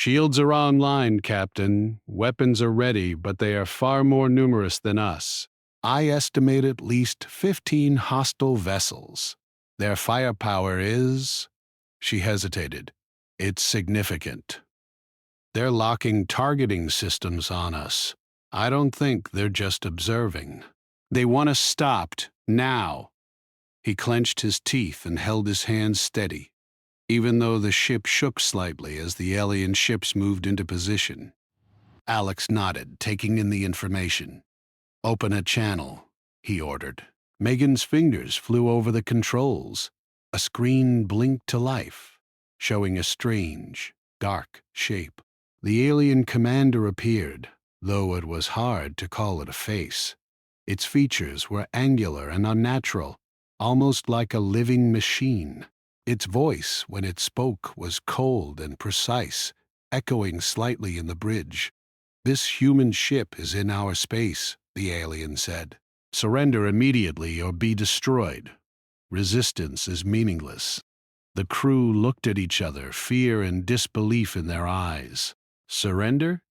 Shields are online, Captain. Weapons are ready, but they are far more numerous than us. I estimate at least 15 hostile vessels. Their firepower is... She hesitated. It's significant. They're locking targeting systems on us. I don't think they're just observing. They want us stopped, now. He clenched his teeth and held his hands steady, even though the ship shook slightly as the alien ships moved into position. Alex nodded, taking in the information. "Open a channel," he ordered. Megan's fingers flew over the controls. A screen blinked to life, showing a strange, dark shape. The alien commander appeared, though it was hard to call it a face. Its features were angular and unnatural, almost like a living machine. Its voice, when it spoke, was cold and precise, echoing slightly in the bridge. "This human ship is in our space," the alien said. "Surrender immediately or be destroyed. Resistance is meaningless." The crew looked at each other, fear and disbelief in their eyes. Surrender?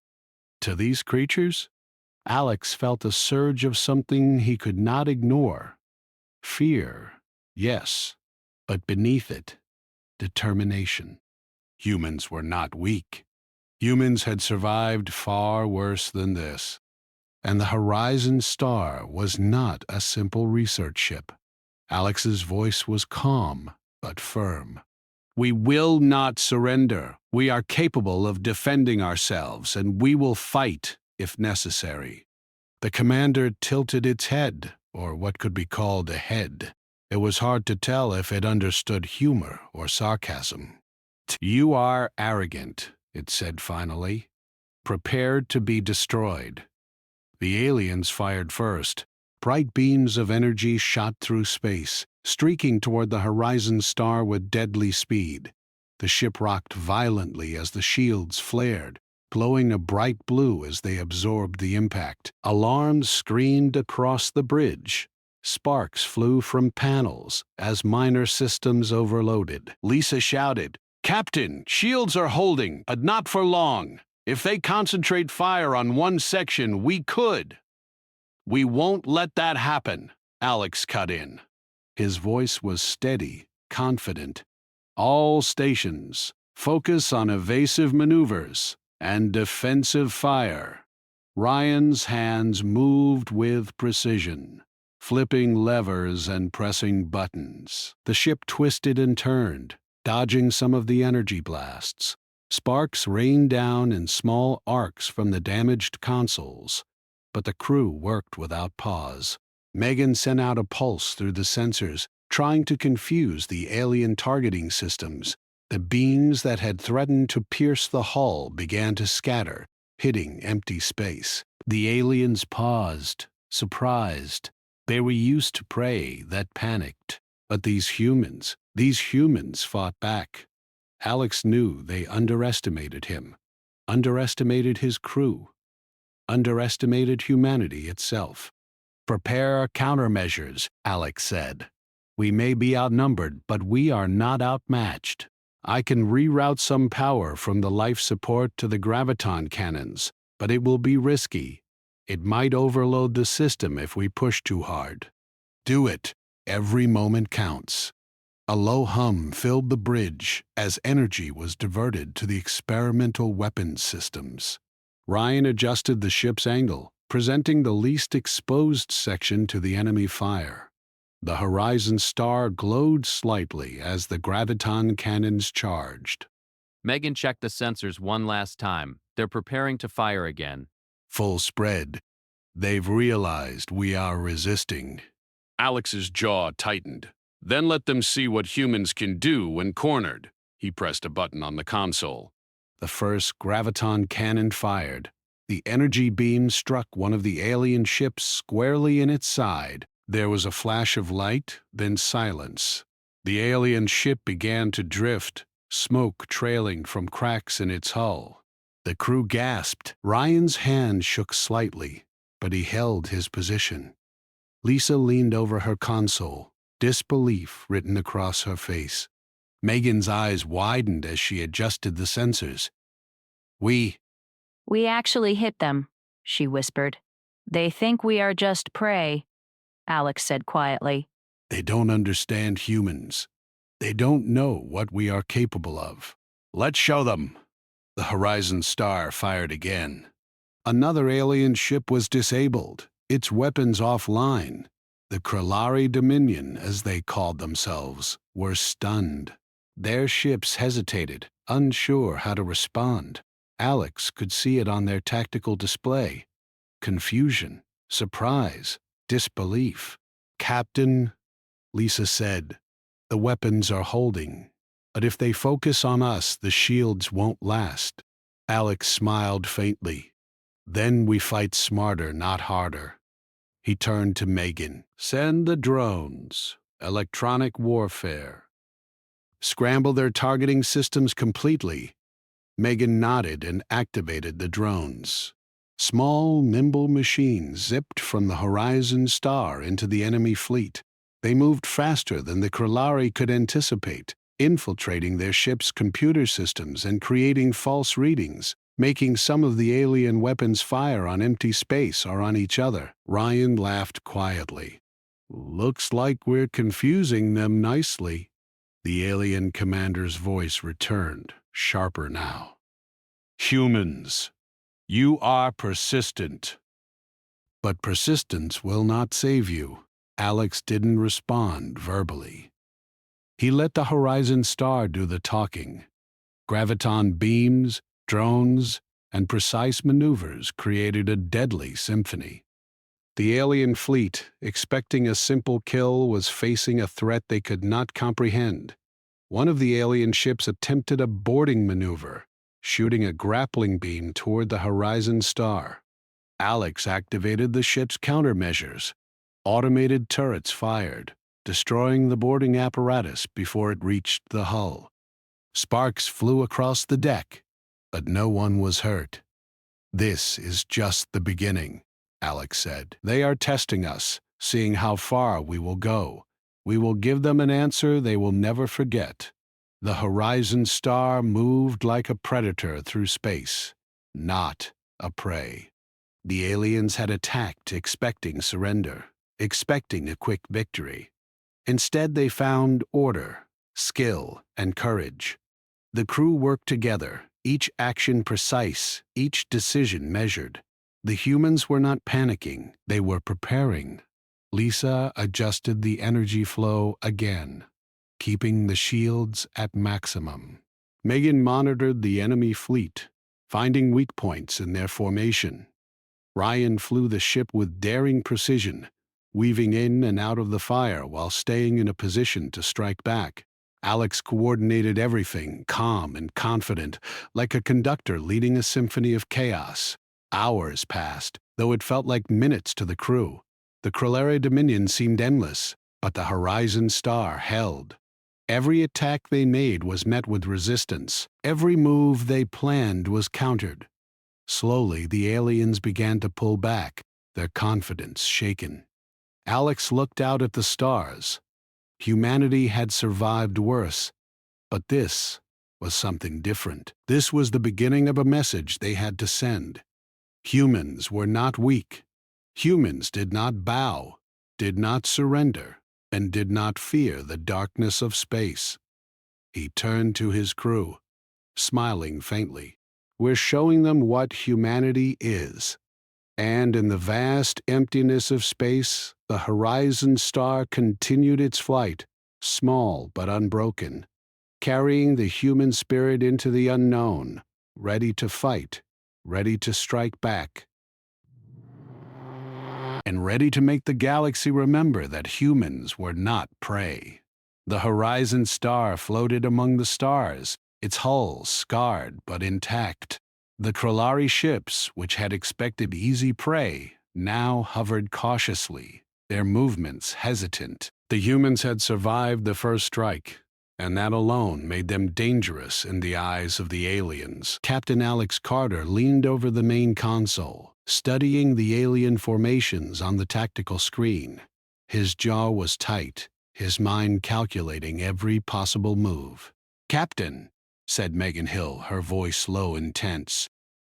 To these creatures? Alex felt a surge of something he could not ignore. Fear, yes, but beneath it, determination. Humans were not weak. Humans had survived far worse than this. And the Horizon Star was not a simple research ship. Alex's voice was calm, but firm. "We will not surrender. We are capable of defending ourselves, and we will fight if necessary." The commander tilted its head, or what could be called a head. It was hard to tell if it understood humor or sarcasm. "You are arrogant," it said finally. "Prepared to be destroyed." The aliens fired first. Bright beams of energy shot through space, streaking toward the Horizon Star with deadly speed. The ship rocked violently as the shields flared, glowing a bright blue as they absorbed the impact. Alarms screamed across the bridge. Sparks flew from panels as minor systems overloaded. Lisa shouted, "Captain, shields are holding, but not for long. If they concentrate fire on one section, we could." "We won't let that happen," Alex cut in. His voice was steady, confident. "All stations, focus on evasive maneuvers and defensive fire." Ryan's hands moved with precision, flipping levers and pressing buttons. The ship twisted and turned, dodging some of the energy blasts. Sparks rained down in small arcs from the damaged consoles, but the crew worked without pause. Megan sent out a pulse through the sensors, trying to confuse the alien targeting systems. The beams that had threatened to pierce the hull began to scatter, hitting empty space. The aliens paused, surprised. They were used to prey that panicked. But these humans fought back. Alex knew they underestimated him, underestimated his crew, underestimated humanity itself. "Prepare countermeasures," Alex said. "We may be outnumbered, but we are not outmatched. I can reroute some power from the life support to the graviton cannons, but it will be risky. It might overload the system if we push too hard." "Do it. Every moment counts." A low hum filled the bridge as energy was diverted to the experimental weapons systems. Ryan adjusted the ship's angle, presenting the least exposed section to the enemy fire. The Horizon Star glowed slightly as the graviton cannons charged. Megan checked the sensors one last time. They're preparing to fire again. "Full spread. They've realized we are resisting." Alex's jaw tightened. "Then let them see what humans can do when cornered." He pressed a button on the console. The first graviton cannon fired. The energy beam struck one of the alien ships squarely in its side. There was a flash of light, then silence. The alien ship began to drift, smoke trailing from cracks in its hull. The crew gasped. Ryan's hand shook slightly, but he held his position. Lisa leaned over her console, disbelief written across her face. Megan's eyes widened as she adjusted the sensors. We We actually hit them, she whispered. They think we are just prey, Alex said quietly. They don't understand humans. They don't know what we are capable of. Let's show them. The Horizon Star fired again. Another alien ship was disabled, its weapons offline. The Krillari Dominion, as they called themselves, were stunned. Their ships hesitated, unsure how to respond. Alex could see it on their tactical display. Confusion, surprise, disbelief. Captain, Lisa said, the weapons are holding, but if they focus on us, the shields won't last. Alex smiled faintly. Then we fight smarter, not harder. He turned to Megan. Send the drones. Electronic warfare. Scramble their targeting systems completely. Megan nodded and activated the drones. Small, nimble machines zipped from the Horizon Star into the enemy fleet. They moved faster than the Krillari could anticipate, infiltrating their ship's computer systems and creating false readings, making some of the alien weapons fire on empty space or on each other. Ryan laughed quietly. Looks like we're confusing them nicely. The alien commander's voice returned, sharper now. Humans, you are persistent. But persistence will not save you. Alex didn't respond verbally. He let the Horizon Star do the talking. Graviton beams, drones, and precise maneuvers created a deadly symphony. The alien fleet, expecting a simple kill, was facing a threat they could not comprehend. One of the alien ships attempted a boarding maneuver, shooting a grappling beam toward the Horizon Star. Alex activated the ship's countermeasures. Automated turrets fired, destroying the boarding apparatus before it reached the hull. Sparks flew across the deck, but no one was hurt. This is just the beginning, Alex said. They are testing us, seeing how far we will go. We will give them an answer they will never forget. The Horizon Star moved like a predator through space, not a prey. The aliens had attacked expecting surrender, expecting a quick victory. Instead, they found order, skill, and courage. The crew worked together, each action precise, each decision measured. The humans were not panicking, they were preparing. Lisa adjusted the energy flow again, keeping the shields at maximum. Megan monitored the enemy fleet, finding weak points in their formation. Ryan flew the ship with daring precision, weaving in and out of the fire while staying in a position to strike back. Alex coordinated everything, calm and confident, like a conductor leading a symphony of chaos. Hours passed, though it felt like minutes to the crew. The Krillari Dominion seemed endless, but the Horizon Star held. Every attack they made was met with resistance. Every move they planned was countered. Slowly, the aliens began to pull back, their confidence shaken. Alex looked out at the stars. Humanity had survived worse, but this was something different. This was the beginning of a message they had to send. Humans were not weak. Humans did not bow, did not surrender, and did not fear the darkness of space. He turned to his crew, smiling faintly. We're showing them what humanity is. And in the vast emptiness of space, the Horizon Star continued its flight, small but unbroken, carrying the human spirit into the unknown, ready to fight, ready to strike back, and ready to make the galaxy remember that humans were not prey. The Horizon Star floated among the stars, its hull scarred but intact. The Krillari ships, which had expected easy prey, now hovered cautiously, their movements hesitant. The humans had survived the first strike, and that alone made them dangerous in the eyes of the aliens. Captain Alex Carter leaned over the main console, studying the alien formations on the tactical screen. His jaw was tight, his mind calculating every possible move. "Captain," said Megan Hill, her voice low and tense.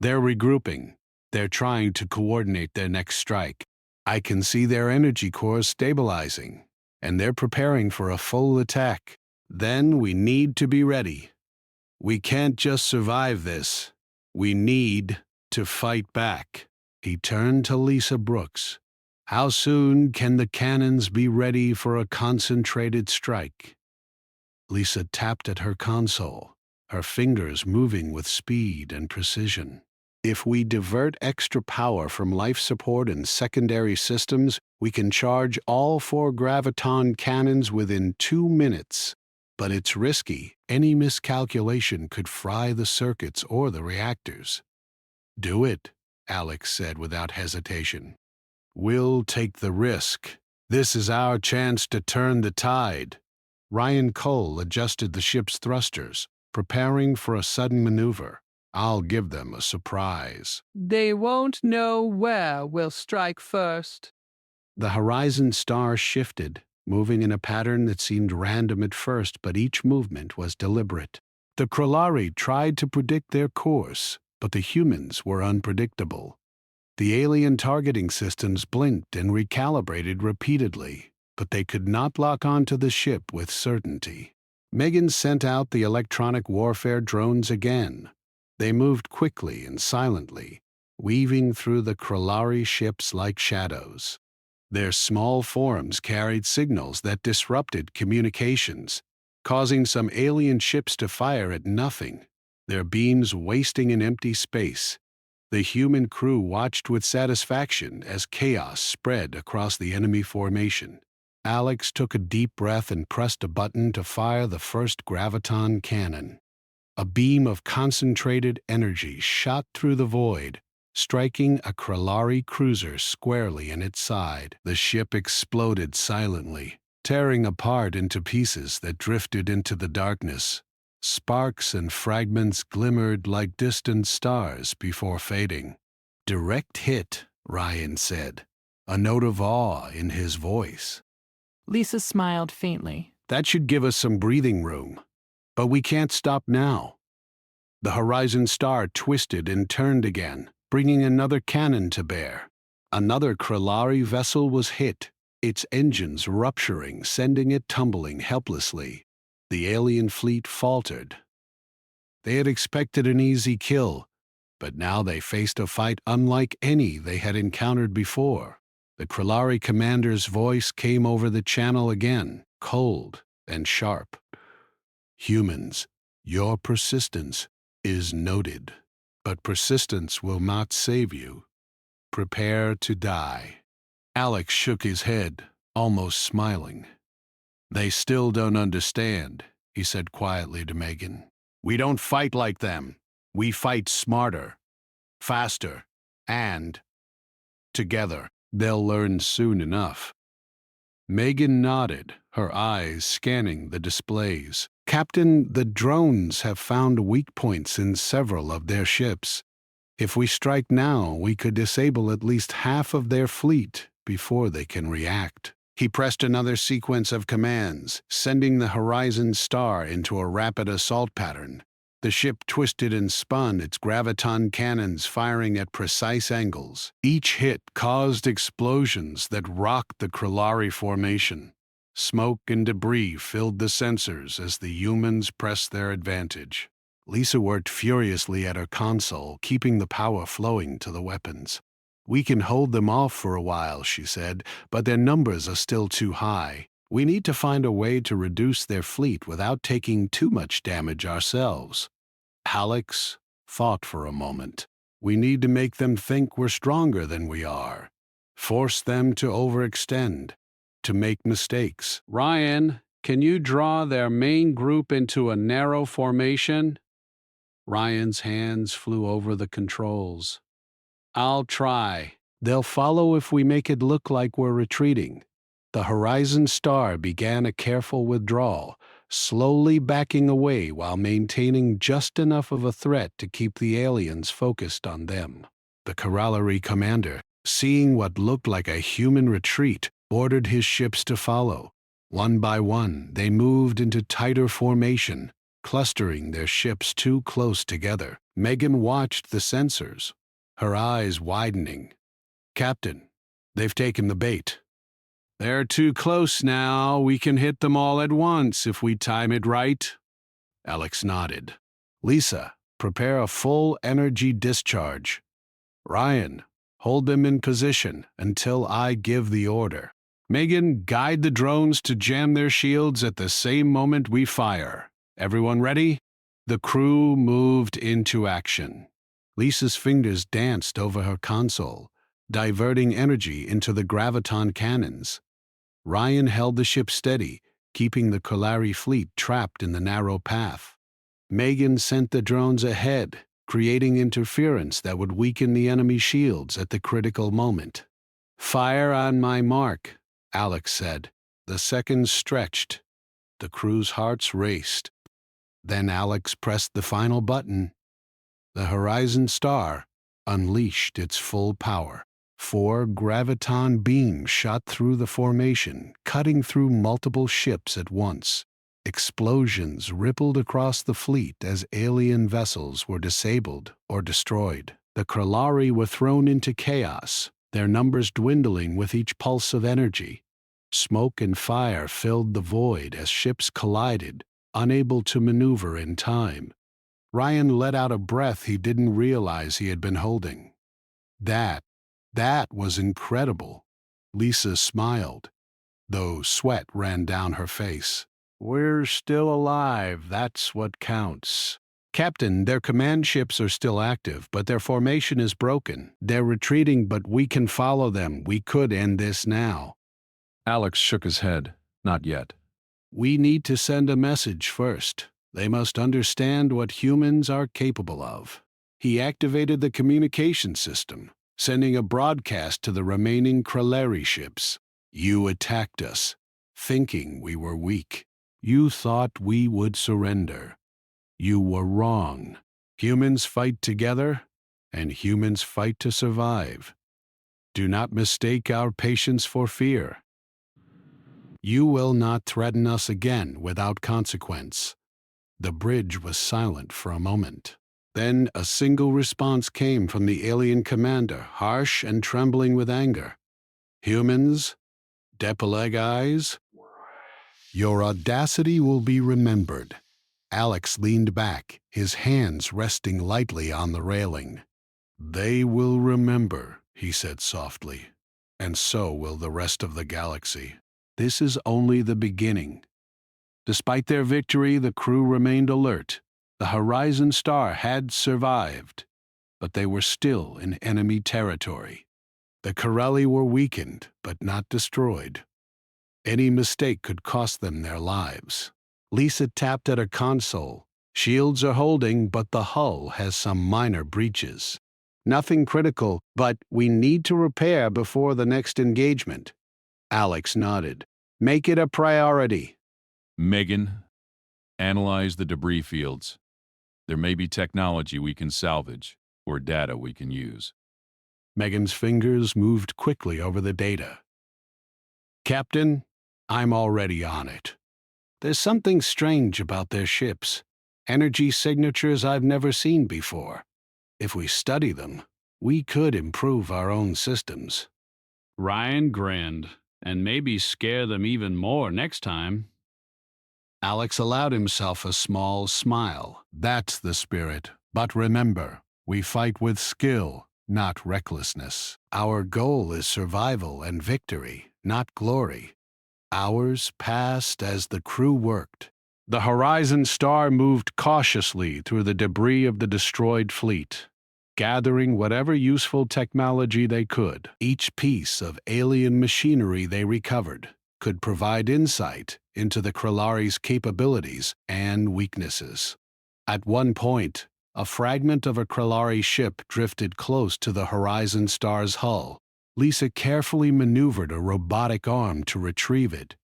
"They're regrouping. They're trying to coordinate their next strike. I can see their energy cores stabilizing, and they're preparing for a full attack. Then we need to be ready. We can't just survive this. We need to fight back." He turned to Lisa Brooks. "How soon can the cannons be ready for a concentrated strike?" Lisa tapped at her console, her fingers moving with speed and precision. "If we divert extra power from life support and secondary systems, we can charge all 4 graviton cannons within 2 minutes. But it's risky. Any miscalculation could fry the circuits or the reactors." "Do it," Alex said without hesitation. "We'll take the risk. This is our chance to turn the tide." Ryan Cole adjusted the ship's thrusters, preparing for a sudden maneuver. "I'll give them a surprise." They won't know where we'll strike first. The horizon star shifted, moving in a pattern that seemed random at first, but each movement was deliberate. The Krillari tried to predict their course, but the humans were unpredictable. The alien targeting systems blinked and recalibrated repeatedly, but they could not lock onto the ship with certainty. Megan sent out the electronic warfare drones again. They moved quickly and silently, weaving through the Krillari ships like shadows. Their small forms carried signals that disrupted communications, causing some alien ships to fire at nothing, their beams wasting in empty space. The human crew watched with satisfaction as chaos spread across the enemy formation. Alex took a deep breath and pressed a button to fire the first graviton cannon. A beam of concentrated energy shot through the void, striking a Krillari cruiser squarely in its side. The ship exploded silently, tearing apart into pieces that drifted into the darkness. Sparks and fragments glimmered like distant stars before fading. "Direct hit," Ryan said, a note of awe in his voice. Lisa smiled faintly. "That should give us some breathing room. But we can't stop now." The horizon star twisted and turned again, bringing another cannon to bear. Another Krillari vessel was hit, its engines rupturing, sending it tumbling helplessly. The alien fleet faltered. They had expected an easy kill, but now they faced a fight unlike any they had encountered before. The Krillari commander's voice came over the channel again, cold and sharp. "Humans, your persistence is noted, but persistence will not save you. Prepare to die." Alex shook his head, almost smiling. "They still don't understand," he said quietly to Megan. "We don't fight like them. We fight smarter, faster, and together. They'll learn soon enough." Megan nodded, her eyes scanning the displays. "Captain, the drones have found weak points in several of their ships. If we strike now, we could disable at least half of their fleet before they can react." He pressed another sequence of commands, sending the horizon star into a rapid assault pattern. The ship twisted and spun, its graviton cannons firing at precise angles. Each hit caused explosions that rocked the Krillari formation. Smoke and debris filled the sensors as the humans pressed their advantage. Lisa worked furiously at her console, keeping the power flowing to the weapons. "We can hold them off for a while," she said, "but their numbers are still too high. We need to find a way to reduce their fleet without taking too much damage ourselves." Alex thought for a moment. "We need to make them think we're stronger than we are. Force them to overextend, to make mistakes." "Ryan, can you draw their main group into a narrow formation?" Ryan's hands flew over the controls. "I'll try. They'll follow if we make it look like we're retreating." The horizon star began a careful withdrawal, slowly backing away while maintaining just enough of a threat to keep the aliens focused on them. The Krillari commander, seeing what looked like a human retreat, ordered his ships to follow. One by one, they moved into tighter formation, clustering their ships too close together. Megan watched the sensors, her eyes widening. "Captain, they've taken the bait." "They're too close now. We can hit them all at once if we time it right." Alex nodded. "Lisa, prepare a full energy discharge. Ryan, hold them in position until I give the order. Megan, guide the drones to jam their shields at the same moment we fire. Everyone ready?" The crew moved into action. Lisa's fingers danced over her console, diverting energy into the graviton cannons. Ryan held the ship steady, keeping the Kalari fleet trapped in the narrow path. Megan sent the drones ahead, creating interference that would weaken the enemy shields at the critical moment. "Fire on my mark," Alex said. The seconds stretched. The crew's hearts raced. Then Alex pressed the final button. The Horizon Star unleashed its full power. 4 graviton beams shot through the formation, cutting through multiple ships at once. Explosions rippled across the fleet as alien vessels were disabled or destroyed. The Krallari were thrown into chaos, their numbers dwindling with each pulse of energy. Smoke and fire filled the void as ships collided, unable to maneuver in time. Ryan let out a breath he didn't realize he had been holding. That was incredible. Lisa smiled, though sweat ran down her face. "We're still alive, that's what counts." "Captain, their command ships are still active, but their formation is broken. They're retreating, but we can follow them. We could end this now." Alex shook his head. "Not yet." "We need to send a message first. They must understand what humans are capable of." He activated the communication system, sending a broadcast to the remaining Krallari ships. "You attacked us, thinking we were weak. You thought we would surrender. You were wrong. Humans fight together, and humans fight to survive. Do not mistake our patience for fear. You will not threaten us again without consequence." The bridge was silent for a moment. Then a single response came from the alien commander, harsh and trembling with anger. "Humans, Depeleg eyes, your audacity will be remembered." Alex leaned back, his hands resting lightly on the railing. "They will remember," he said softly, "and so will the rest of the galaxy. This is only the beginning." Despite their victory, the crew remained alert. The Horizon Star had survived, but they were still in enemy territory. The Corelli were weakened, but not destroyed. Any mistake could cost them their lives. Lisa tapped at her console. "Shields are holding, but the hull has some minor breaches. Nothing critical, but we need to repair before the next engagement." Alex nodded. "Make it a priority." "Megan, analyze the debris fields. There may be technology we can salvage, or data we can use." Megan's fingers moved quickly over the data. "Captain, I'm already on it. There's something strange about their ships. Energy signatures I've never seen before. If we study them, we could improve our own systems." Ryan grinned, "and maybe scare them even more next time." Alex allowed himself a small smile. "That's the spirit. But remember, we fight with skill, not recklessness. Our goal is survival and victory, not glory." Hours passed as the crew worked. The Horizon Star moved cautiously through the debris of the destroyed fleet, gathering whatever useful technology they could. Each piece of alien machinery they recovered could provide insight into the Krallari's capabilities and weaknesses. At one point, a fragment of a Krallari ship drifted close to the Horizon Star's hull. Lisa carefully maneuvered a robotic arm to retrieve it.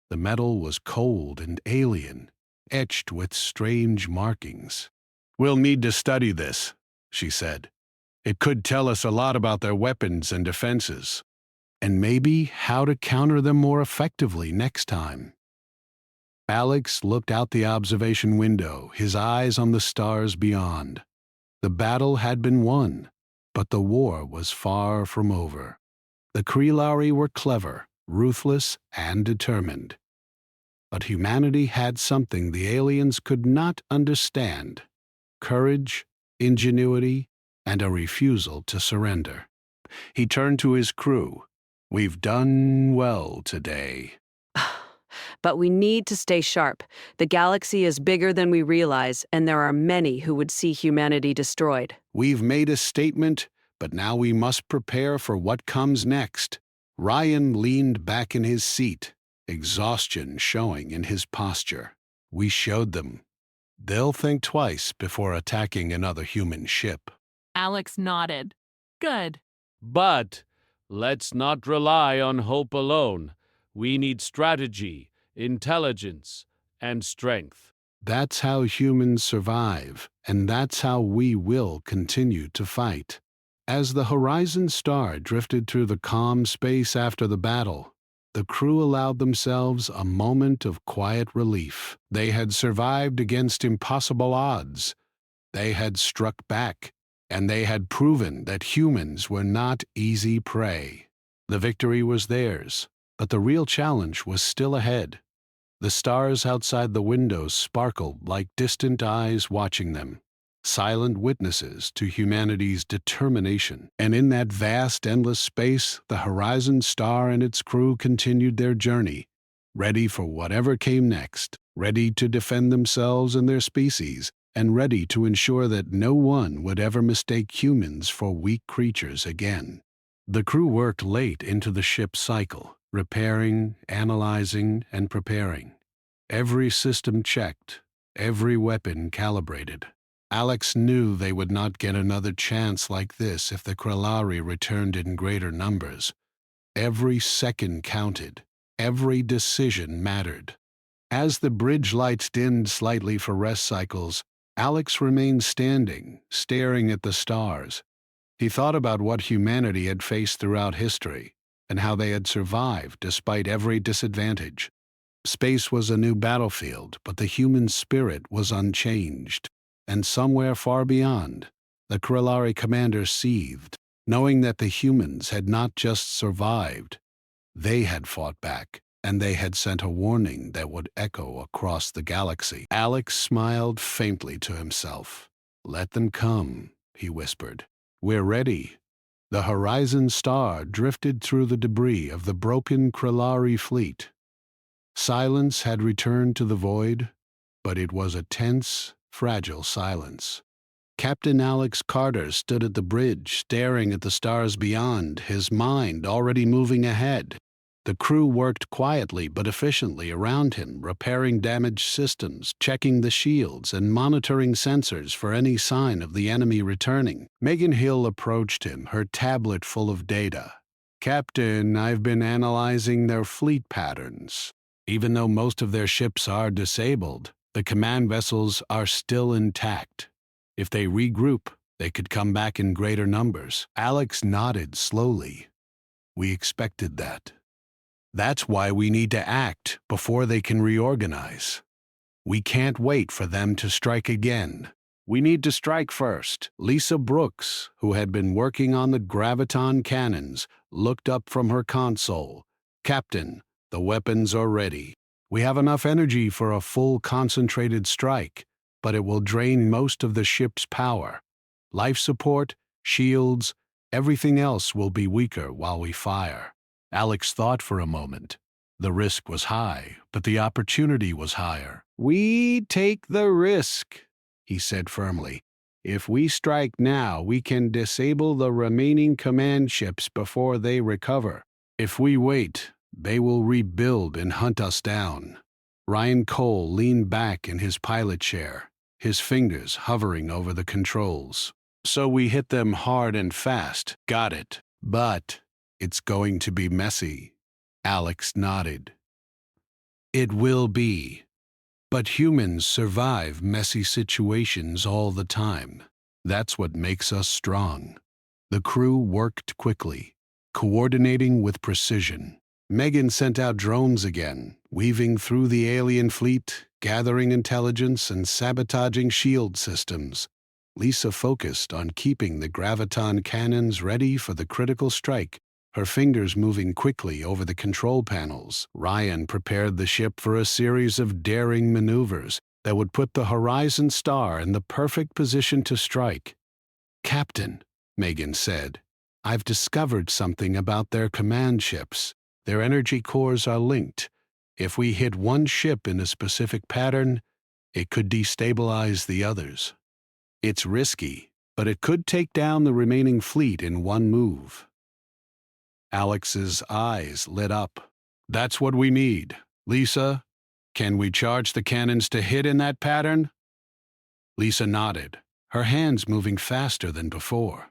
The metal was cold and alien, etched with strange markings. "We'll need to study this," she said. "It could tell us a lot about their weapons and defenses, and maybe how to counter them more effectively next time." Alex looked out the observation window, his eyes on the stars beyond. The battle had been won, but the war was far from over. The Krelari were clever, ruthless, and determined. But humanity had something the aliens could not understand: courage, ingenuity, and a refusal to surrender. He turned to his crew. "We've done well today." But we need to stay sharp. The galaxy is bigger than we realize, and there are many who would see humanity destroyed. "We've made a statement, but now we must prepare for what comes next." Ryan leaned back in his seat, exhaustion showing in his posture. "We showed them. They'll think twice before attacking another human ship." Alex nodded. Good. But let's not rely on hope alone. We need strategy, intelligence, and strength. That's how humans survive, and that's how we will continue to fight. As the Horizon Star drifted through the calm space after the battle, the crew allowed themselves a moment of quiet relief. They had survived against impossible odds. They had struck back, and they had proven that humans were not easy prey. The victory was theirs, but the real challenge was still ahead. The stars outside the windows sparkled like distant eyes watching them, silent witnesses to humanity's determination. And in that vast, endless space, the Horizon Star and its crew continued their journey, ready for whatever came next, ready to defend themselves and their species, and ready to ensure that no one would ever mistake humans for weak creatures again. The crew worked late into the ship's cycle, repairing, analyzing, and preparing. Every system checked, every weapon calibrated. Alex knew they would not get another chance like this if the Krelari returned in greater numbers. Every second counted, every decision mattered. As the bridge lights dimmed slightly for rest cycles, Alex remained standing, staring at the stars. He thought about what humanity had faced throughout history, and how they had survived despite every disadvantage. Space was a new battlefield, but the human spirit was unchanged. And somewhere far beyond, the Krelari commander seethed, knowing that the humans had not just survived. They had fought back, and they had sent a warning that would echo across the galaxy. Alex smiled faintly to himself. "Let them come," he whispered. "We're ready." The Horizon Star drifted through the debris of the broken Krelari fleet. Silence had returned to the void, but it was a tense, fragile silence. Captain Alex Carter stood at the bridge, staring at the stars beyond, his mind already moving ahead. The crew worked quietly but efficiently around him, repairing damaged systems, checking the shields, and monitoring sensors for any sign of the enemy returning. Megan Hill approached him, her tablet full of data. "Captain, I've been analyzing their fleet patterns. Even though most of their ships are disabled, the command vessels are still intact. If they regroup, they could come back in greater numbers." Alex nodded slowly. "We expected that. That's why we need to act before they can reorganize. We can't wait for them to strike again. We need to strike first." Lisa Brooks, who had been working on the graviton cannons, looked up from her console. "Captain, the weapons are ready. We have enough energy for a full concentrated strike, but it will drain most of the ship's power. Life support, shields, everything else will be weaker while we fire." Alex thought for a moment. The risk was high, but the opportunity was higher. "We take the risk," he said firmly. "If we strike now, we can disable the remaining command ships before they recover. If we wait, they will rebuild and hunt us down." Ryan Cole leaned back in his pilot chair, his fingers hovering over the controls. "So we hit them hard and fast. Got it. But it's going to be messy." Alex nodded. "It will be. But humans survive messy situations all the time. That's what makes us strong." The crew worked quickly, coordinating with precision. Megan sent out drones again, weaving through the alien fleet, gathering intelligence and sabotaging shield systems. Lisa focused on keeping the graviton cannons ready for the critical strike, her fingers moving quickly over the control panels. Ryan prepared the ship for a series of daring maneuvers that would put the Horizon Star in the perfect position to strike. "Captain," Megan said, "I've discovered something about their command ships. Their energy cores are linked. If we hit one ship in a specific pattern, it could destabilize the others. It's risky, but it could take down the remaining fleet in one move." Alex's eyes lit up. "That's what we need. Lisa, can we charge the cannons to hit in that pattern?" Lisa nodded, her hands moving faster than before.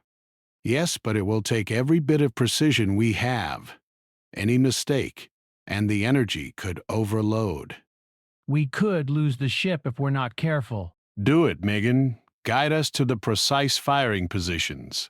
"Yes, but it will take every bit of precision we have. Any mistake, and the energy could overload." We could lose the ship if we're not careful. "Do it, Megan. Guide us to the precise firing positions."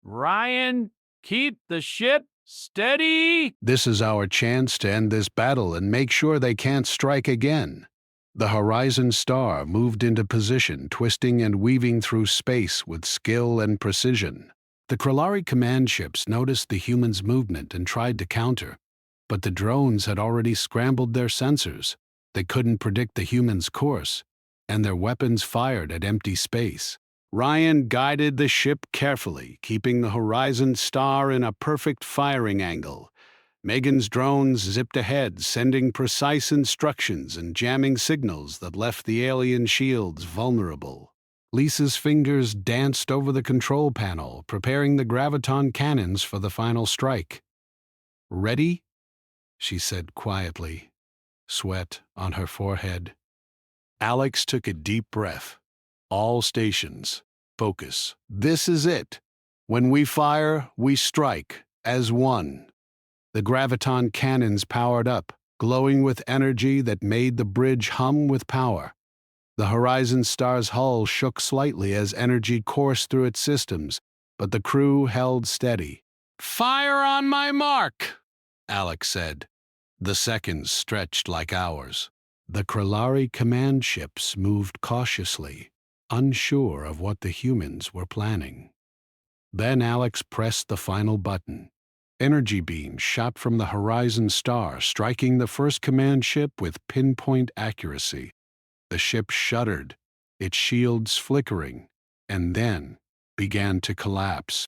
Ryan, keep the ship steady. This is our chance to end this battle and make sure they can't strike again. The Horizon Star moved into position, twisting and weaving through space with skill and precision. The Krillari command ships noticed the humans' movement and tried to counter, but the drones had already scrambled their sensors. They couldn't predict the humans' course, and their weapons fired at empty space. Ryan guided the ship carefully, keeping the Horizon Star in a perfect firing angle. Megan's drones zipped ahead, sending precise instructions and jamming signals that left the alien shields vulnerable. Lisa's fingers danced over the control panel, preparing the graviton cannons for the final strike. "Ready?" she said quietly, sweat on her forehead. Alex took a deep breath. "All stations, focus. This is it. When we fire, we strike, as one." The graviton cannons powered up, glowing with energy that made the bridge hum with power. The Horizon Star's hull shook slightly as energy coursed through its systems, but the crew held steady. "Fire on my mark," Alex said. The seconds stretched like hours. The Krillari command ships moved cautiously, unsure of what the humans were planning. Then Alex pressed the final button. Energy beams shot from the Horizon Star, striking the first command ship with pinpoint accuracy. The ship shuddered, its shields flickering, and then began to collapse.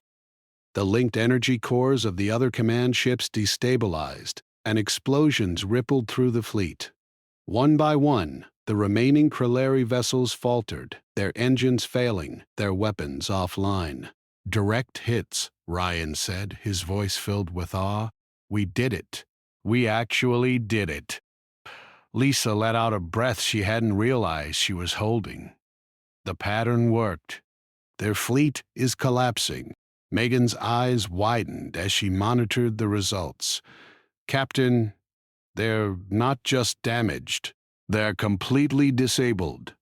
The linked energy cores of the other command ships destabilized, and explosions rippled through the fleet. One by one, the remaining Krillari vessels faltered, their engines failing, their weapons offline. "Direct hits," Ryan said, his voice filled with awe. "We did it. We actually did it." Lisa let out a breath she hadn't realized she was holding. The pattern worked. Their fleet is collapsing. Megan's eyes widened as she monitored the results. "Captain, they're not just damaged. They're completely disabled.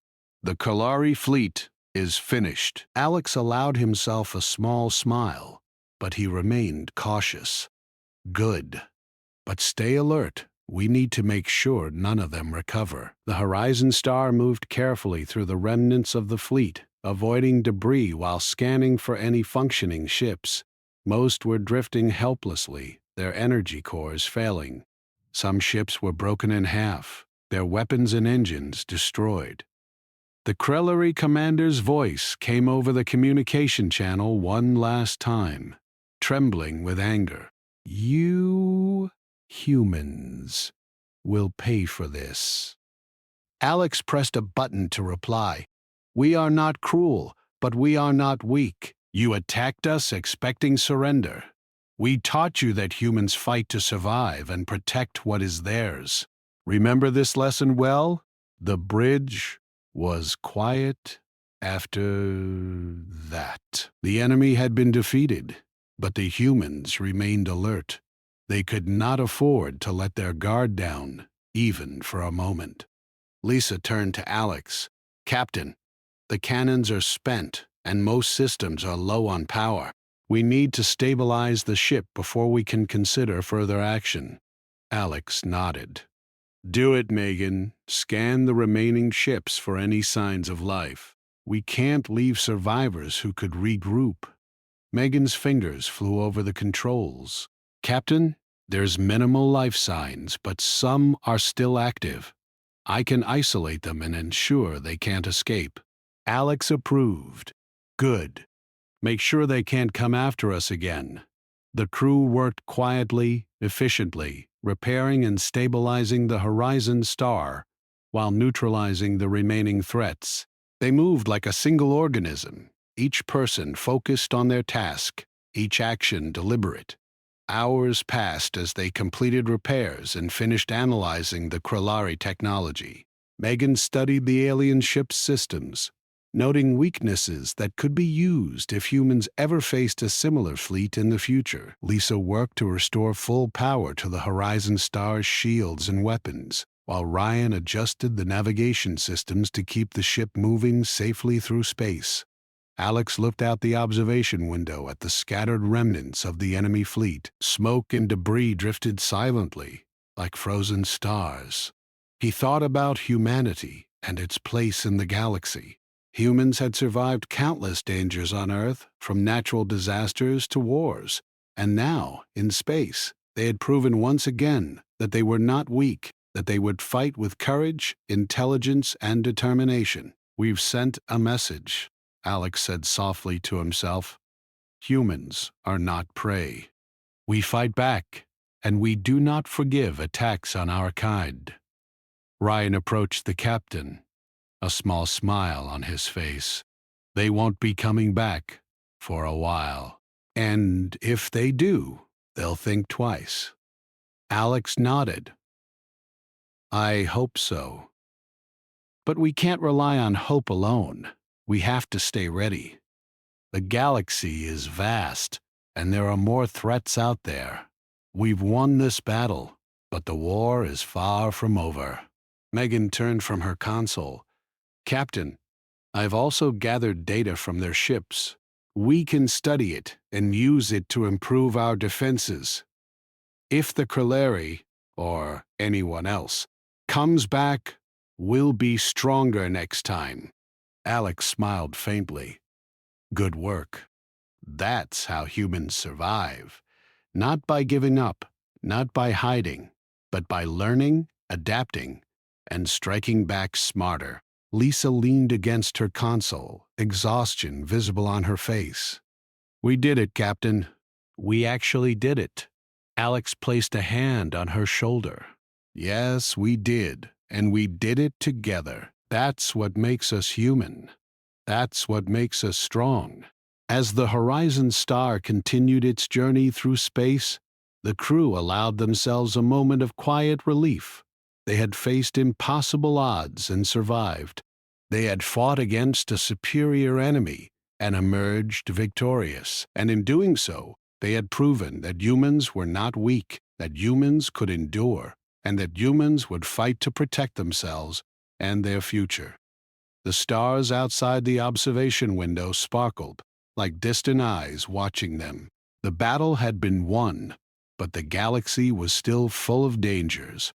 The Kalari fleet is finished." Alex allowed himself a small smile, but he remained cautious. "Good. But stay alert. We need to make sure none of them recover." The Horizon Star moved carefully through the remnants of the fleet, avoiding debris while scanning for any functioning ships. Most were drifting helplessly, their energy cores failing. Some ships were broken in half, their weapons and engines destroyed. The Krillari commander's voice came over the communication channel one last time, trembling with anger. "You humans will pay for this." Alex pressed a button to reply. "We are not cruel, but we are not weak. You attacked us expecting surrender. We taught you that humans fight to survive and protect what is theirs. Remember this lesson well? The bridge was quiet after that." The enemy had been defeated, but the humans remained alert. They could not afford to let their guard down, even for a moment. Lisa turned to Alex. "Captain, the cannons are spent, and most systems are low on power. We need to stabilize the ship before we can consider further action. Alex nodded. Do it, Megan. Scan the remaining ships for any signs of life. We can't leave survivors who could regroup. Megan's fingers flew over the controls. Captain, there's minimal life signs, but some are still active. I can isolate them and ensure they can't escape. Alex approved. Good. Make sure they can't come after us again. The crew worked quietly, efficiently, repairing and stabilizing the Horizon Star while neutralizing the remaining threats. They moved like a single organism, each person focused on their task, each action deliberate. Hours passed as they completed repairs and finished analyzing the Krillari technology. Megan studied the alien ship's systems, noting weaknesses that could be used if humans ever faced a similar fleet in the future. Lisa worked to restore full power to the Horizon Star's shields and weapons, while Ryan adjusted the navigation systems to keep the ship moving safely through space. Alex looked out the observation window at the scattered remnants of the enemy fleet. Smoke and debris drifted silently, like frozen stars. He thought about humanity and its place in the galaxy. Humans had survived countless dangers on Earth, from natural disasters to wars, and now, in space, they had proven once again that they were not weak, that they would fight with courage, intelligence, and determination. We've sent a message, Alex said softly to himself. Humans are not prey. We fight back, and we do not forgive attacks on our kind. Ryan approached the captain, a small smile on his face. They won't be coming back for a while. And if they do, they'll think twice. Alex nodded. I hope so. But we can't rely on hope alone. We have to stay ready. The galaxy is vast, and there are more threats out there. We've won this battle, but the war is far from over. Megan turned from her console. Captain, I've also gathered data from their ships. We can study it and use it to improve our defenses. If the Krillari, or anyone else, comes back, we'll be stronger next time. Alex smiled faintly. Good work. That's how humans survive. Not by giving up, not by hiding, but by learning, adapting, and striking back smarter. Lisa leaned against her console, exhaustion visible on her face. We did it, Captain. We actually did it. Alex placed a hand on her shoulder. Yes, we did, and we did it together. That's what makes us human. That's what makes us strong. As the Horizon Star continued its journey through space, the crew allowed themselves a moment of quiet relief. They had faced impossible odds and survived. They had fought against a superior enemy and emerged victorious. And in doing so, they had proven that humans were not weak, that humans could endure, and that humans would fight to protect themselves and their future. The stars outside the observation window sparkled, like distant eyes watching them. The battle had been won, but the galaxy was still full of dangers.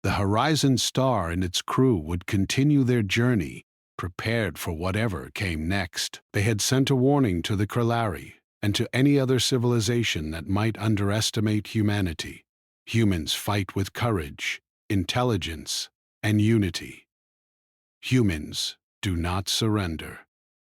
The Horizon Star and its crew would continue their journey, prepared for whatever came next. They had sent a warning to the Krillari and to any other civilization that might underestimate humanity. Humans fight with courage, intelligence, and unity. Humans do not surrender.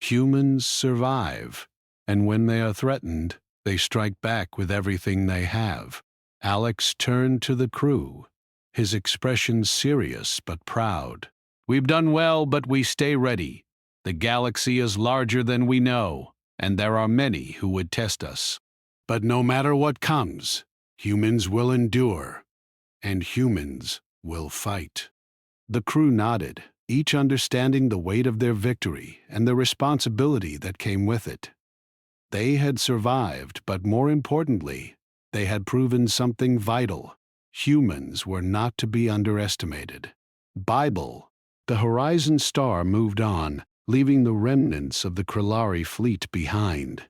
Humans survive, and when they are threatened, they strike back with everything they have. Alex turned to the crew, his expression serious but proud. We've done well, but we stay ready. The galaxy is larger than we know, and there are many who would test us. But no matter what comes, humans will endure, and humans will fight. The crew nodded, each understanding the weight of their victory and the responsibility that came with it. They had survived, but more importantly, they had proven something vital. Humans were not to be underestimated. Bible. The Horizon Star moved on, leaving the remnants of the Krillari fleet behind.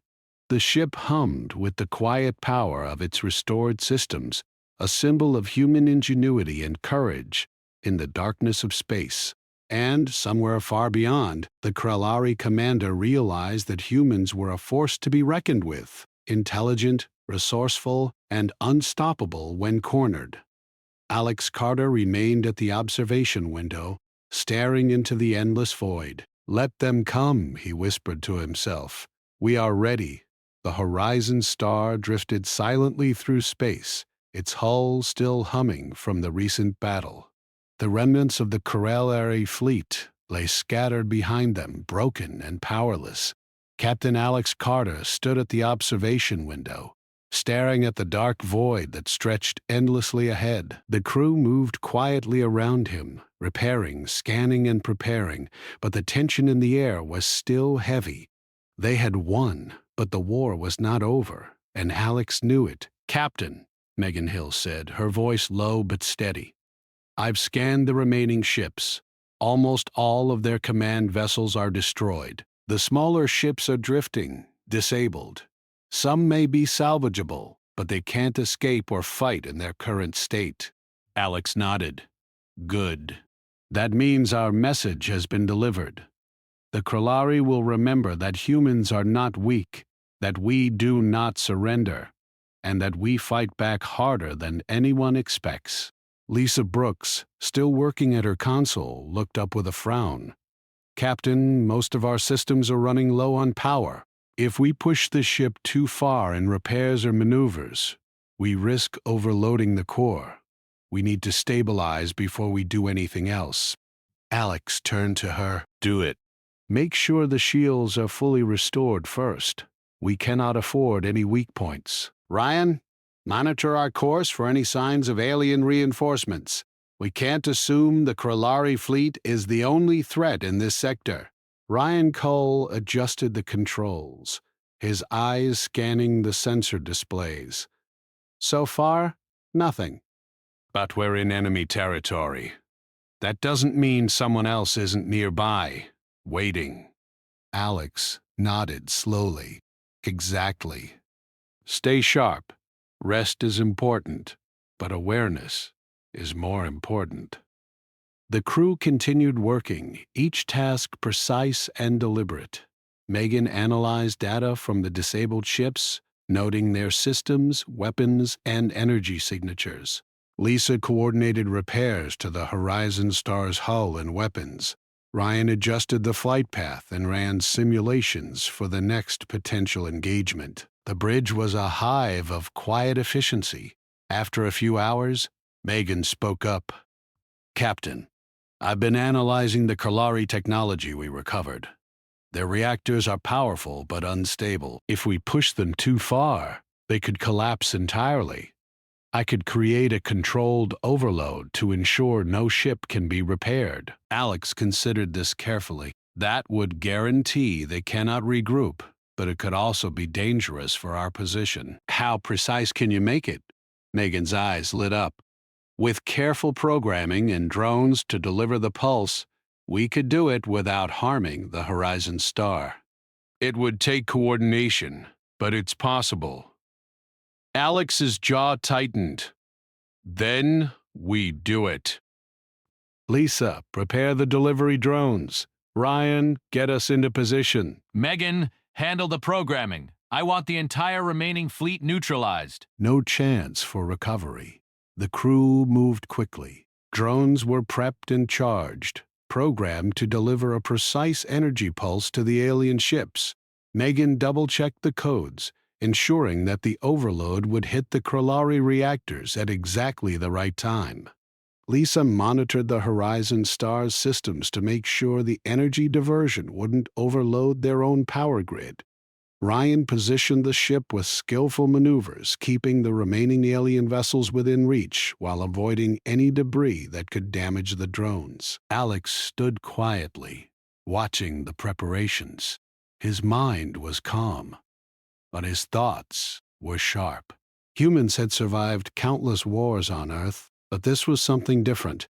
The ship hummed with the quiet power of its restored systems, a symbol of human ingenuity and courage in the darkness of space. And, somewhere far beyond, the Krellari commander realized that humans were a force to be reckoned with, intelligent, resourceful, and unstoppable when cornered. Alex Carter remained at the observation window, staring into the endless void. "Let them come," he whispered to himself. "We are ready." The Horizon Star drifted silently through space, its hull still humming from the recent battle. The remnants of the Krellari fleet lay scattered behind them, broken and powerless. Captain Alex Carter stood at the observation window, staring at the dark void that stretched endlessly ahead. The crew moved quietly around him, repairing, scanning, and preparing, but the tension in the air was still heavy. They had won, but the war was not over, and Alex knew it. "Captain," Megan Hill said, her voice low but steady, "I've scanned the remaining ships. Almost all of their command vessels are destroyed. The smaller ships are drifting, disabled. Some may be salvageable, but they can't escape or fight in their current state." Alex nodded. "Good. That means our message has been delivered. The Krellari will remember that humans are not weak, that we do not surrender, and that we fight back harder than anyone expects." Lisa Brooks, still working at her console, looked up with a frown. "Captain, most of our systems are running low on power. If we push the ship too far in repairs or maneuvers, we risk overloading the core. We need to stabilize before we do anything else." Alex turned to her. "Do it. Make sure the shields are fully restored first. We cannot afford any weak points. Ryan, monitor our course for any signs of alien reinforcements. We can't assume the Krellari fleet is the only threat in this sector." Ryan Cole adjusted the controls, his eyes scanning the sensor displays. "So far, nothing. But we're in enemy territory. That doesn't mean someone else isn't nearby, waiting." Alex nodded slowly. "Exactly. Stay sharp. Rest is important, but awareness is more important." The crew continued working, each task precise and deliberate. Megan analyzed data from the disabled ships, noting their systems, weapons, and energy signatures. Lisa coordinated repairs to the Horizon Star's hull and weapons. Ryan adjusted the flight path and ran simulations for the next potential engagement. The bridge was a hive of quiet efficiency. After a few hours, Megan spoke up. "Captain, I've been analyzing the Krellari technology we recovered. Their reactors are powerful but unstable. If we push them too far, they could collapse entirely. I could create a controlled overload to ensure no ship can be repaired." Alex considered this carefully. "That would guarantee they cannot regroup, but it could also be dangerous for our position." "How precise can you make it?" Megan's eyes lit up. "With careful programming and drones to deliver the pulse, we could do it without harming the Horizon Star." "It would take coordination, but it's possible." Alex's jaw tightened. "Then we do it." "Lisa, prepare the delivery drones. Ryan, get us into position." Megan, handle the programming. I want the entire remaining fleet neutralized. No chance for recovery. The crew moved quickly. Drones were prepped and charged, programmed to deliver a precise energy pulse to the alien ships. Megan double-checked the codes, ensuring that the overload would hit the Krellari reactors at exactly the right time. Lisa monitored the Horizon Star's systems to make sure the energy diversion wouldn't overload their own power grid. Ryan positioned the ship with skillful maneuvers, keeping the remaining alien vessels within reach while avoiding any debris that could damage the drones. Alex stood quietly, watching the preparations. His mind was calm, but his thoughts were sharp. Humans had survived countless wars on Earth, but this was something different.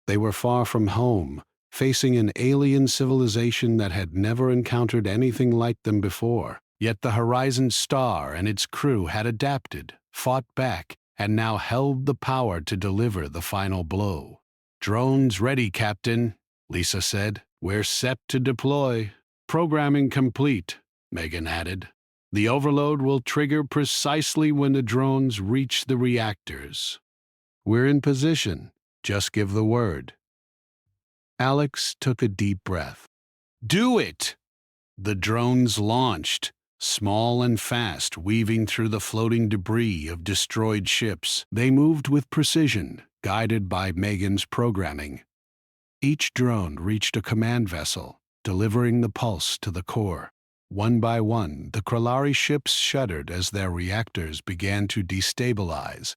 They were far from home, facing an alien civilization that had never encountered anything like them before. Yet the Horizon Star and its crew had adapted, fought back, and now held the power to deliver the final blow. "Drones ready, Captain," Lisa said. "We're set to deploy." "Programming complete," Megan added. "The overload will trigger precisely when the drones reach the reactors. We're in position. Just give the word." Alex took a deep breath. "Do it!" The drones launched, small and fast, weaving through the floating debris of destroyed ships. They moved with precision, guided by Megan's programming. Each drone reached a command vessel, delivering the pulse to the core. One by one, the Krallari ships shuddered as their reactors began to destabilize.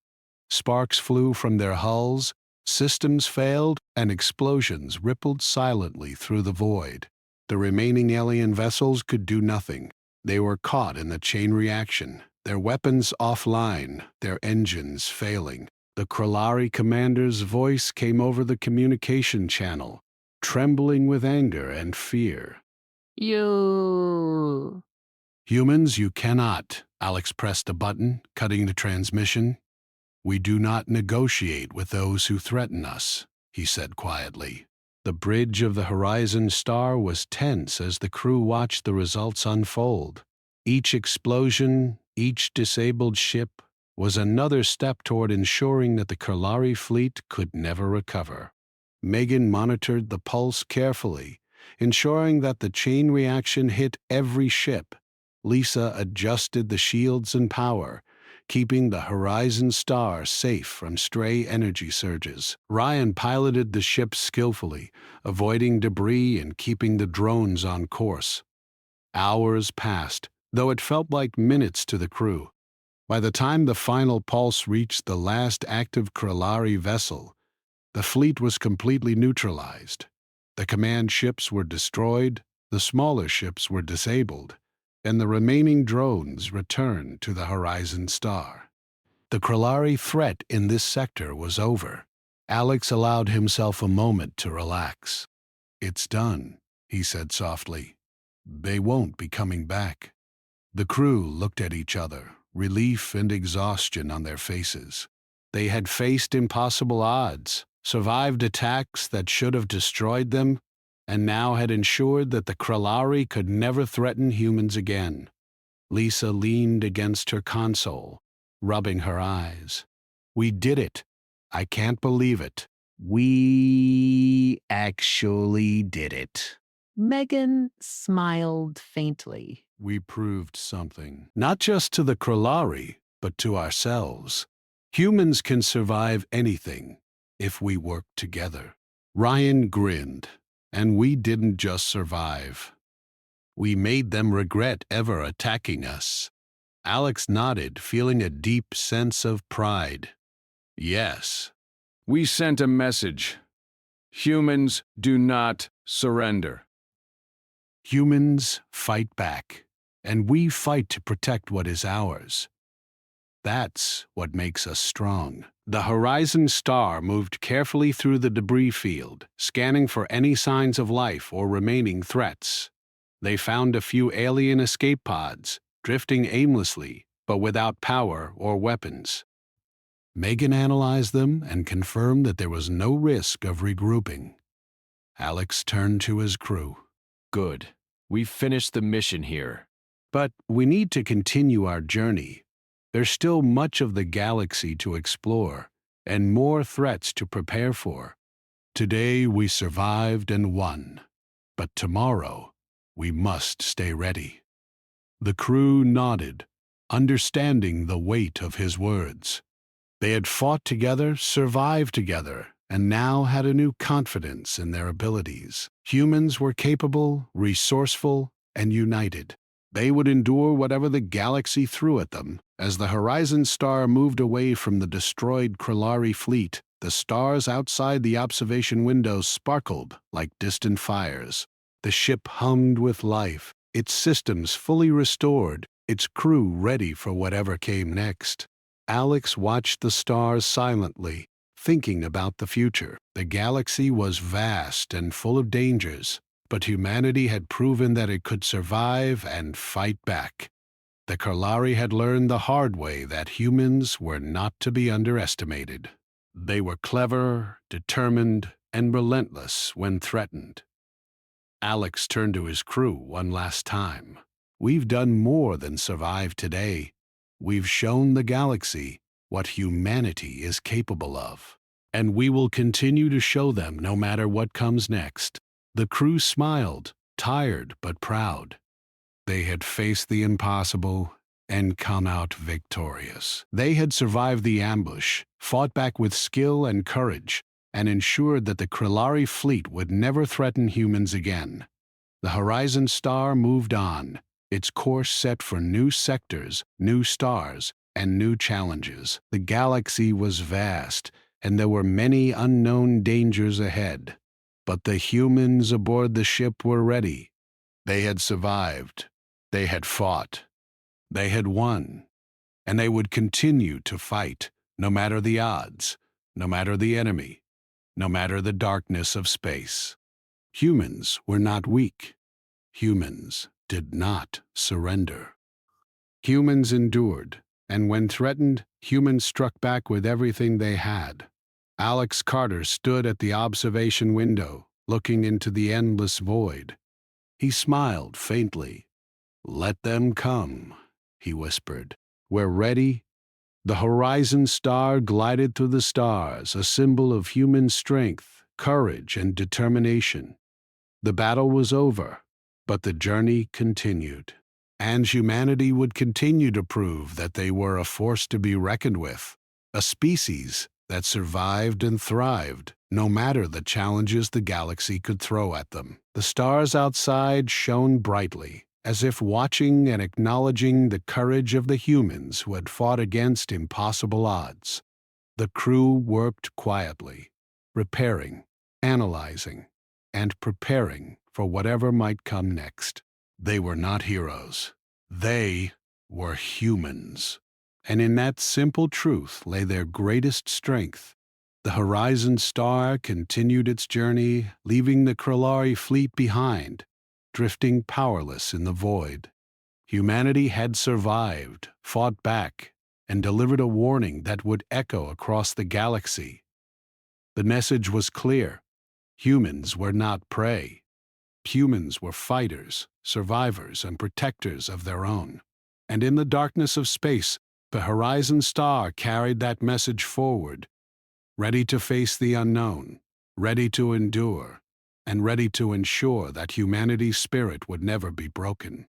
Sparks flew from their hulls, systems failed, and explosions rippled silently through the void. The remaining alien vessels could do nothing. They were caught in the chain reaction, their weapons offline, their engines failing. The Krallari commander's voice came over the communication channel, trembling with anger and fear. You. "Humans, you cannot." Alex pressed a button, cutting the transmission. "We do not negotiate with those who threaten us," he said quietly. The bridge of the Horizon Star was tense as the crew watched the results unfold. Each explosion, each disabled ship, was another step toward ensuring that the Krallari fleet could never recover. Megan monitored the pulse carefully, ensuring that the chain reaction hit every ship. Lisa adjusted the shields and power, keeping the Horizon Star safe from stray energy surges. Ryan piloted the ship skillfully, avoiding debris and keeping the drones on course. Hours passed, though it felt like minutes to the crew. By the time the final pulse reached the last active Krallari vessel, the fleet was completely neutralized. The command ships were destroyed, the smaller ships were disabled, and the remaining drones returned to the Horizon Star. The Krallari threat in this sector was over. Alex allowed himself a moment to relax. "It's done," he said softly. "They won't be coming back." The crew looked at each other, relief and exhaustion on their faces. They had faced impossible odds, survived attacks that should have destroyed them, and now had ensured that the Krallari could never threaten humans again. Lisa leaned against her console, rubbing her eyes. "We did it. I can't believe it. We actually did it." Megan smiled faintly. "We proved something. Not just to the Krallari, but to ourselves. Humans can survive anything if we work together." Ryan grinned. "And we didn't just survive. We made them regret ever attacking us." Alex nodded, feeling a deep sense of pride. "Yes." We sent a message. Humans do not surrender. Humans fight back, and we fight to protect what is ours. That's what makes us strong. The Horizon Star moved carefully through the debris field, scanning for any signs of life or remaining threats. They found a few alien escape pods, drifting aimlessly, but without power or weapons. Megan analyzed them and confirmed that there was no risk of regrouping. Alex turned to his crew. "Good. We've finished the mission here." "But we need to continue our journey. There's still much of the galaxy to explore, and more threats to prepare for. Today we survived and won, but tomorrow we must stay ready." The crew nodded, understanding the weight of his words. They had fought together, survived together, and now had a new confidence in their abilities. Humans were capable, resourceful, and united. They would endure whatever the galaxy threw at them. As the Horizon Star moved away from the destroyed Krallari fleet, the stars outside the observation windows sparkled like distant fires. The ship hummed with life, its systems fully restored, its crew ready for whatever came next. Alex watched the stars silently, thinking about the future. The galaxy was vast and full of dangers, but humanity had proven that it could survive and fight back. The Kralari had learned the hard way that humans were not to be underestimated. They were clever, determined, and relentless when threatened. Alex turned to his crew one last time. We've done more than survive today. We've shown the galaxy what humanity is capable of. And we will continue to show them no matter what comes next. The crew smiled, tired but proud. They had faced the impossible and come out victorious. They had survived the ambush, fought back with skill and courage, and ensured that the Kralari fleet would never threaten humans again. The Horizon Star moved on, its course set for new sectors, new stars, and new challenges. The galaxy was vast, and there were many unknown dangers ahead. But the humans aboard the ship were ready. They had survived. They had fought. They had won. And they would continue to fight, no matter the odds, no matter the enemy, no matter the darkness of space. Humans were not weak. Humans did not surrender. Humans endured, and when threatened, humans struck back with everything they had. Alex Carter stood at the observation window, looking into the endless void. He smiled faintly. "Let them come," he whispered. "We're ready." The Horizon Star glided through the stars, a symbol of human strength, courage, and determination. The battle was over, but the journey continued. And humanity would continue to prove that they were a force to be reckoned with, a species that survived and thrived, no matter the challenges the galaxy could throw at them. The stars outside shone brightly, as if watching and acknowledging the courage of the humans who had fought against impossible odds. The crew worked quietly, repairing, analyzing, and preparing for whatever might come next. They were not heroes. They were humans. And in that simple truth lay their greatest strength. The Horizon Star continued its journey, leaving the Kralari fleet behind, drifting powerless in the void. Humanity had survived, fought back, and delivered a warning that would echo across the galaxy. The message was clear. Humans were not prey. Humans were fighters, survivors, and protectors of their own. And in the darkness of space, the Horizon Star carried that message forward, ready to face the unknown, ready to endure, and ready to ensure that humanity's spirit would never be broken.